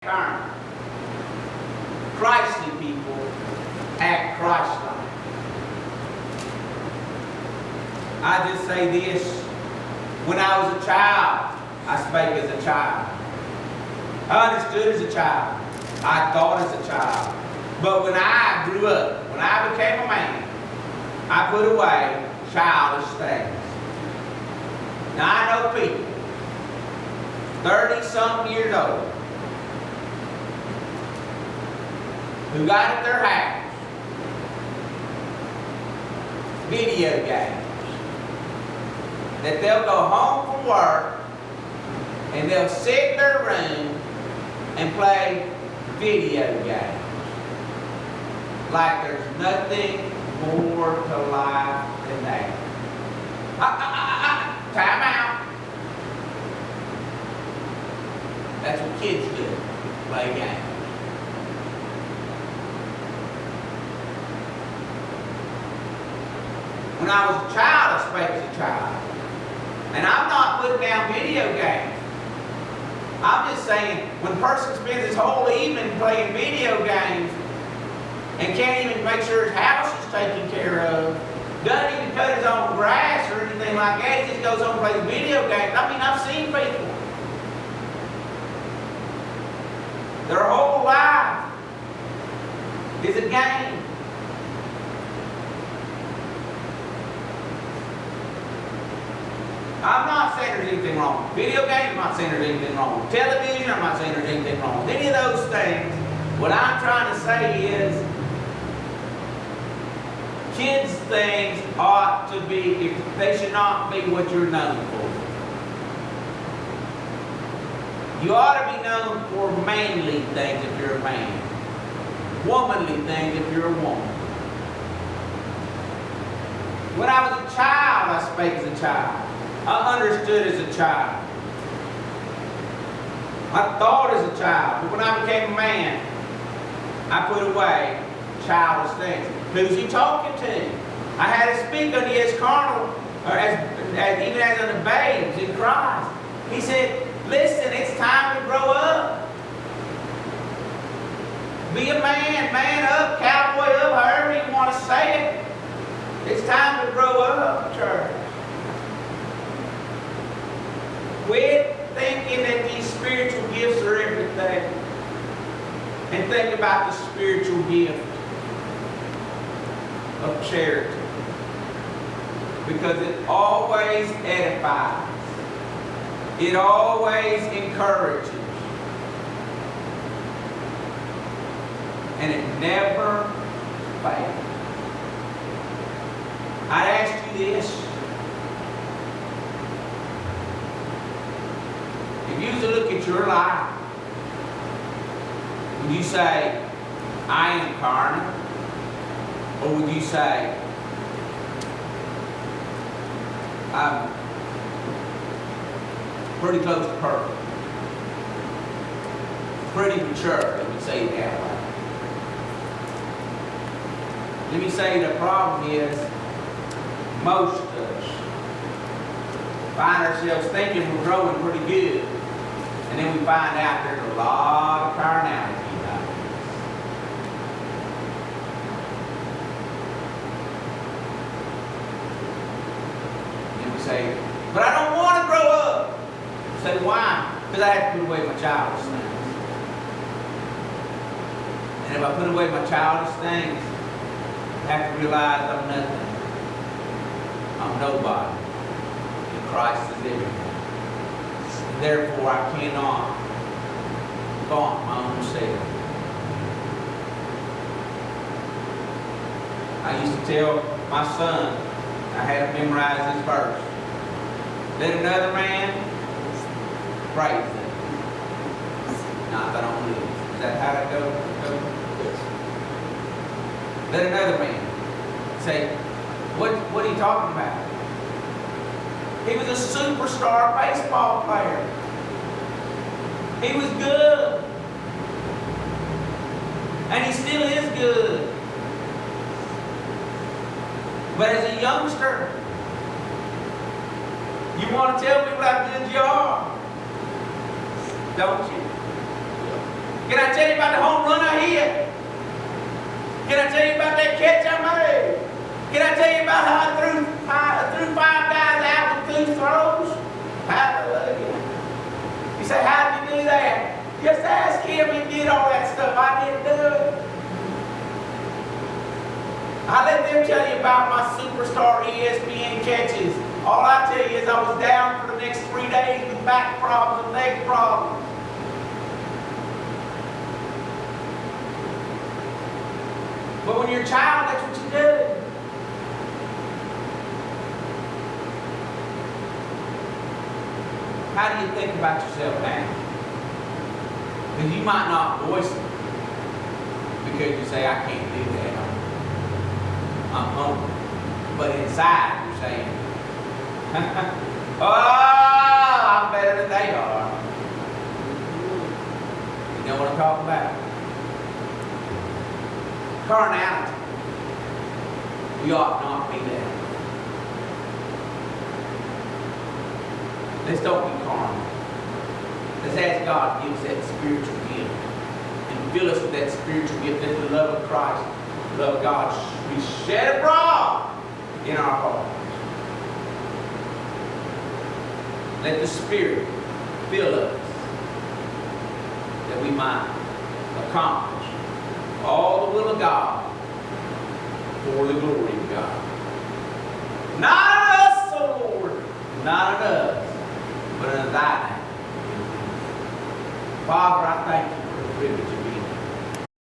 turn. Christly people act Christ-like. I just say this. When I was a child, I spake as a child. I understood as a child. I thought as a child. But when I grew up, when I became a man, I put away childish things. Now I know people, 30-something years old, who got at their house video games, that they'll go home from work and they'll sit in their room and play video games like there's nothing more to life than that. Time out. That's what kids do, play games. When I was a child, I spake as a child. And I'm not putting down video games. I'm just saying, when a person spends his whole evening playing video games and can't even make sure his house is taken care of, doesn't even cut his own grass or anything like that, he just goes home and plays video games. I mean, I've seen people. Their whole life is a game. I'm not saying there's anything wrong with video games. I'm not saying there's anything wrong with television. I'm not saying there's anything wrong with any of those things. What I'm trying to say is kids' things ought to be, they should not be what you're known for. You ought to be known for manly things if you're a man. Womanly things if you're a woman. When I was a child, I spake as a child. I understood as a child. I thought as a child. But when I became a man, I put away childish things. Who's he talking to? I had to speak unto you as carnal, or even as unto babes in Christ. He said, listen, it's time to grow up. Be a man, man up, cowboy up, however you want to say it. It's time to grow up, church. Quit thinking that these spiritual gifts are everything. And think about the spiritual gift of charity. Because it always edifies. It always encourages. And it never fails. I'd ask you this. If you was to look at your life, would you say, I am carnal? Or would you say, I'm pretty close to perfect? Pretty mature, let me say it that way. Let me say the problem is, most of us find ourselves thinking we're growing pretty good. And then we find out there's a lot of carnality about it. And we say, but I don't want to grow up. We say, why? Because I have to put away my childish things. And if I put away my childish things, I have to realize I'm nothing. I'm nobody. And Christ is everything. Therefore, I cannot vaunt my own self. I used to tell my son, I had him memorize this verse. Let another man praise them. Not that I don't live. Is that how that goes? Let another man say, what are you talking about? He was a superstar baseball player. He was good. And he still is good. But as a youngster, you want to tell people how good you are, don't you? Can I tell you about the home run I hit? Can I tell you about that catch I made? Can I tell you about how I threw 5 guys out with 2 throws? Hallelujah. You say, how did you do that? Just ask him. He did all that stuff. I didn't do it. I let them tell you about my superstar ESPN catches. All I tell you is I was down for the next 3 days with back problems and leg problems. But when you're a child, that's what you do. How do you think about yourself now? Because you might not voice it because you say, I can't do that. I'm hungry. But inside you're saying, oh, I'm better than they are. You know what I'm talking about? Carnality. We ought not be that. Let's don't be carnal. Let's ask God to give us that spiritual gift and fill us with that spiritual gift. Let the love of Christ, the love of God be shed abroad in our hearts. Let the Spirit fill us that we might accomplish all the will of God for the glory of God. Not of us, O Lord, not of us, but of thy name. Father, I thank you for the privilege